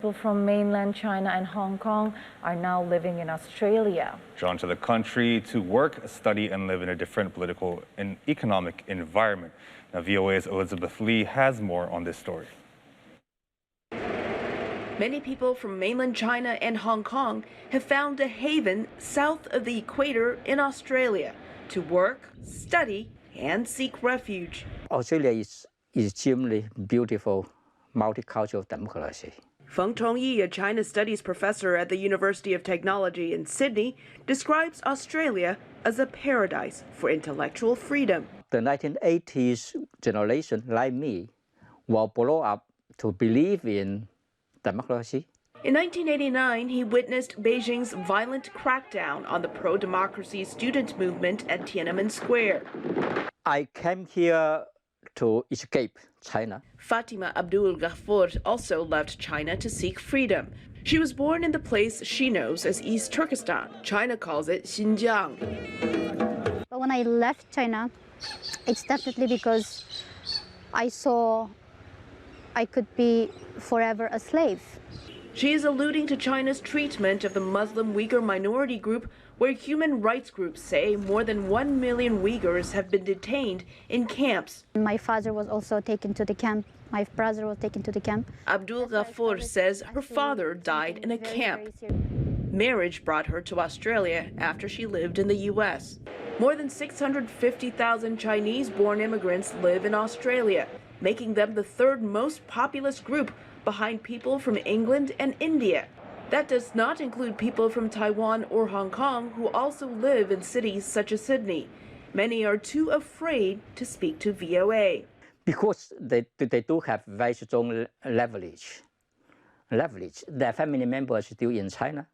people from mainland China and Hong Kong are now living in Australia. Drawn to the country to work, study, and live in a different political and economic environment. Now, VOA's Elizabeth Lee has more on this story. Many people from mainland China and Hong Kong have found a haven south of the equator in Australia to work, study, and seek refuge. Australia is extremely beautiful, multicultural democracy. Feng Chongyi, a China Studies professor at the University of Technology in Sydney, describes Australia as a paradise for intellectual freedom. The 1980s generation, like me, will grow up to believe in democracy. In 1989, he witnessed Beijing's violent crackdown on the pro-democracy student movement at Tiananmen Square. I came here to escape China. Fatima Abdul Ghaffur also left China to seek freedom. She was born in the place she knows as East Turkestan. China calls it Xinjiang. But when I left China, it's definitely because I saw I could be forever a slave. She is alluding to China's treatment of the Muslim Uyghur minority group, where human rights groups say more than 1 million Uyghurs have been detained in camps. My father was also taken to the camp. My brother was taken to the camp. Abdul Ghaffur says her father died in a camp. Marriage brought her to Australia after she lived in the U.S. More than 650,000 Chinese-born immigrants live in Australia, making them the third most populous group behind people from England and India. That does not include people from Taiwan or Hong Kong who also live in cities such as Sydney. Many are too afraid to speak to VOA. Because they do have very strong leverage. Their family members are still in China.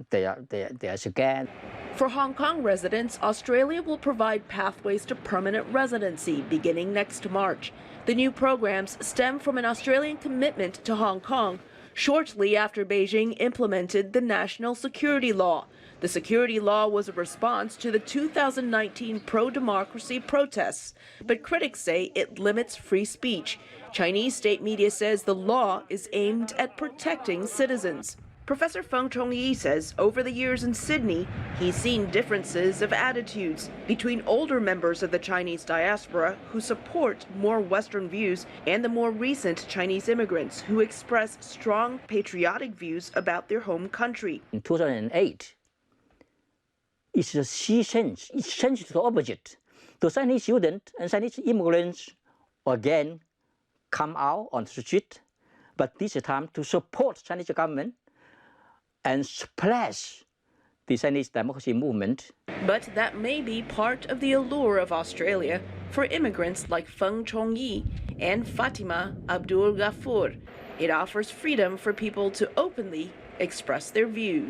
They are scared. For Hong Kong residents, Australia will provide pathways to permanent residency beginning next March. The new programs stem from an Australian commitment to Hong Kong shortly after Beijing implemented the national security law. The security law was a response to the 2019 pro-democracy protests, but critics say it limits free speech. Chinese state media says the law is aimed at protecting citizens. Professor Feng Chongyi says over the years in Sydney, he's seen differences of attitudes between older members of the Chinese diaspora who support more Western views and the more recent Chinese immigrants who express strong patriotic views about their home country. In 2008, it's a sea change. It changed to the opposite. The Chinese students and Chinese immigrants again come out on the street, but this time to support Chinese government and splash the Chinese democracy movement. But that may be part of the allure of Australia for immigrants like Feng Chongyi and Fatima Abdul Ghaffur. It offers freedom for people to openly express their views.